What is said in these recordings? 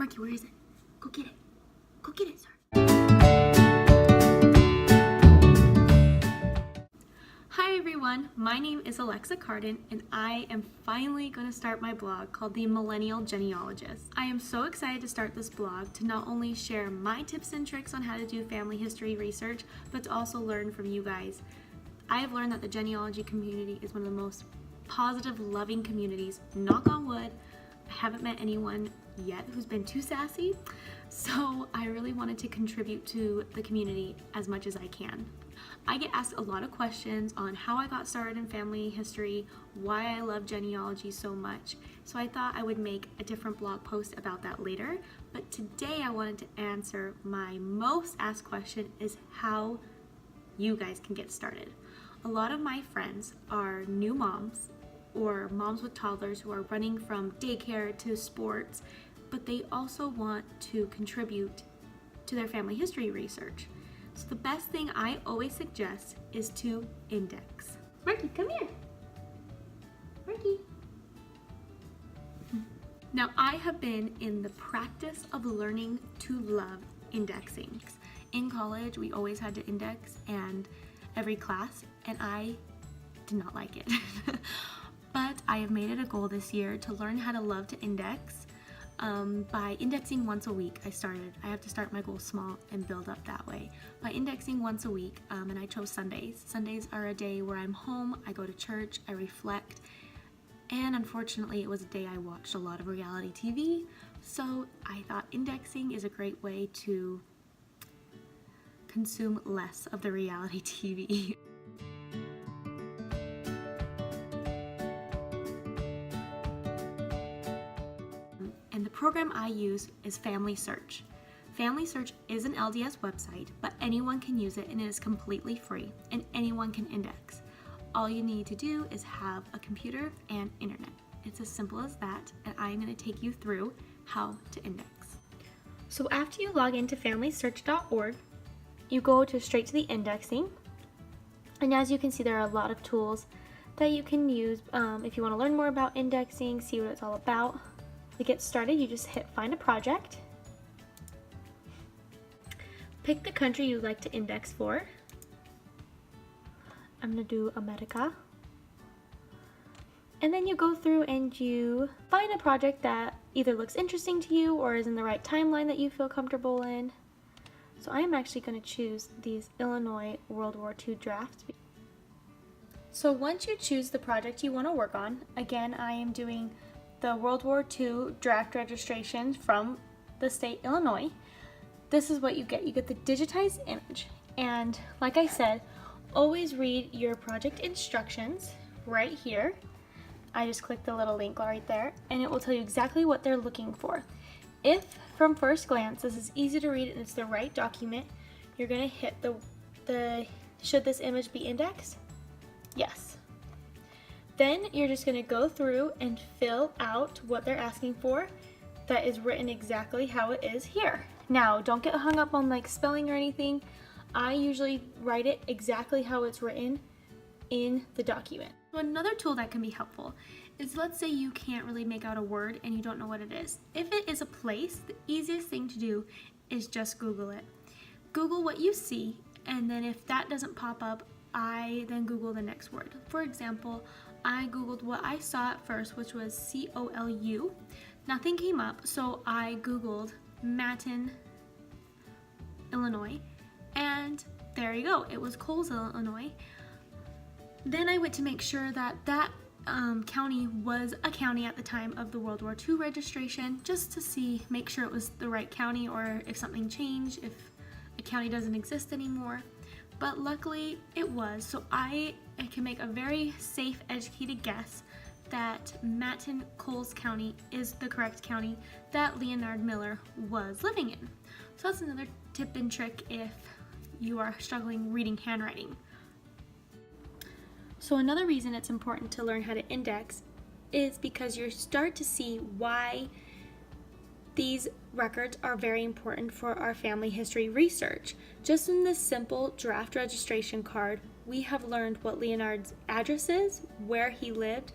Marky, where is it? Go get it. Go get it, sir. Hi everyone, my name is Alexa Cardin and I am finally going to start my blog called The Millennial Genealogist. I am so excited to start this blog to not only share my tips and tricks on how to do family history research, but to also learn from you guys. I have learned that the genealogy community is one of the most positive, loving communities. Knock on wood, I haven't met anyone yet who's been too sassy, so I really wanted to contribute to the community as much as I can. I get asked a lot of questions on how I got started in family history, why I love genealogy so much, so I thought I would make a different blog post about that later, but today I wanted to answer my most asked question is how you guys can get started. A lot of my friends are new moms or moms with toddlers who are running from daycare to sports, but they also want to contribute to their family history research. So the best thing I always suggest is to index. Marky, come here. Marky. Now I have been in the practice of learning to love indexing. In college, we always had to index and every class, and I did not like it. But I have made it a goal this year to learn how to love to index. By indexing once a week, I have to start my goal small and build up that way. By indexing once a week, and I chose Sundays. Sundays are a day where I'm home, I go to church, I reflect, and unfortunately it was a day I watched a lot of reality TV, so I thought indexing is a great way to consume less of the reality TV. And the program I use is Family Search. Family Search is an LDS website, but anyone can use it and it is completely free and anyone can index. All you need to do is have a computer and internet. It's as simple as that, and I'm going to take you through how to index. So after you log into FamilySearch.org, you go straight to the indexing, and as you can see there are a lot of tools that you can use if you want to learn more about indexing, see what it's all about. To get started, you just hit find a project, pick the country you'd like to index for. I'm going to do America, and then you go through and you find a project that either looks interesting to you or is in the right timeline that you feel comfortable in. So I am actually going to choose these Illinois World War II drafts. So once you choose the project you want to work on, again I am doing the World War II draft registration from the state Illinois. This is what you get. You get the digitized image, and like I said, always read your project instructions right here. I just click the little link right there and it will tell you exactly what they're looking for. If from first glance this is easy to read and it's the right document, you're going to hit the should this image be indexed? Yes. Then you're just going to go through and fill out what they're asking for that is written exactly how it is here. Now, don't get hung up on like spelling or anything. I usually write it exactly how it's written in the document. So another tool that can be helpful is, let's say you can't really make out a word and you don't know what it is. If it is a place, the easiest thing to do is just Google it. Google what you see, and then if that doesn't pop up, I then Google the next word. For example, I Googled what I saw at first, which was C-O-L-U. Nothing came up, so I Googled Matin, Illinois, and there you go, it was Colesville, Illinois. Then I went to make sure that that county was a county at the time of the World War II registration, just to make sure it was the right county, or if something changed, if a county doesn't exist anymore. But luckily it was, so I can make a very safe, educated guess that Matin Coles County is the correct county that Leonard Miller was living in. So that's another tip and trick if you are struggling reading handwriting. So another reason it's important to learn how to index is because you start to see why these records are very important for our family history research. Just in this simple draft registration card, we have learned what Leonard's address is, where he lived,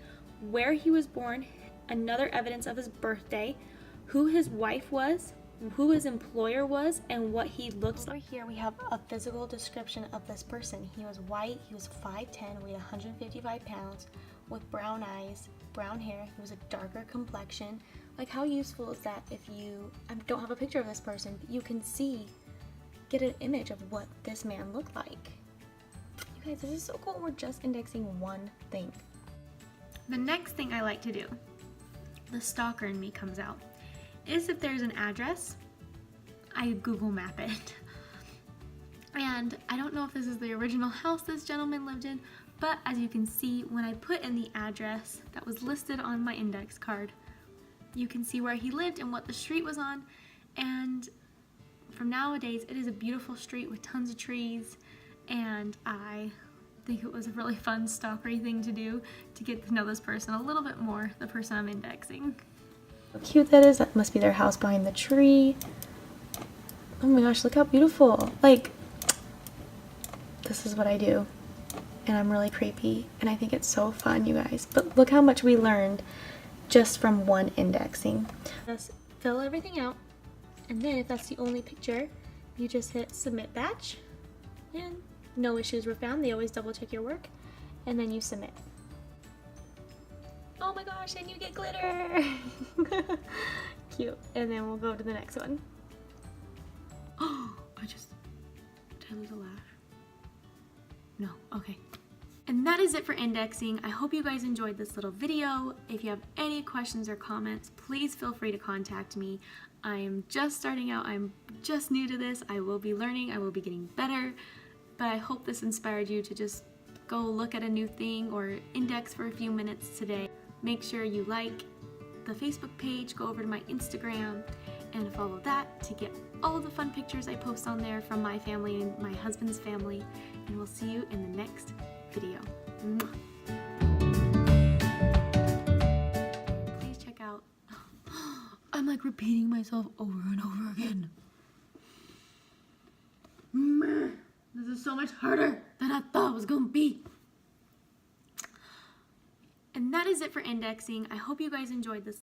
where he was born, another evidence of his birthday, who his wife was, who his employer was, and what he looked like. Over here we have a physical description of this person. He was white, he was 5'10", weighed 155 pounds, with brown eyes, brown hair. He was a darker complexion. Like, how useful is that if you don't have a picture of this person, but you can get an image of what this man looked like. You guys, this is so cool. We're just indexing one thing. The next thing I like to do, the stalker in me comes out, is if there's an address, I Google map it. And I don't know if this is the original house this gentleman lived in, but as you can see, when I put in the address that was listed on my index card, you can see where he lived and what the street was on. And from nowadays, it is a beautiful street with tons of trees, and I think it was a really fun stalkery thing to do to get to know this person a little bit more, the person I'm indexing. How cute that is. That must be their house behind the tree. Oh my gosh, look how beautiful. Like, this is what I do, and I'm really creepy, and I think it's so fun, you guys. But look how much we learned just from one indexing. Just fill everything out, and then if that's the only picture, you just hit submit batch, and no issues were found. They always double check your work, and then you submit. Oh my gosh, and you get glitter. Cute. And then we'll go to the next one. Oh, did I lose a lash? No, okay. And that is it for indexing. I hope you guys enjoyed this little video. If you have any questions or comments, please feel free to contact me. I am just starting out. I'm just new to this. I will be learning. I will be getting better. But I hope this inspired you to just go look at a new thing or index for a few minutes today. Make sure you like the Facebook page, go over to my Instagram, and follow that to get all the fun pictures I post on there from my family and my husband's family. And we'll see you in the next video. Mwah. Please check out. I'm like repeating myself over and over again. This is so much harder than I thought it was gonna be. And that is it for indexing. I hope you guys enjoyed this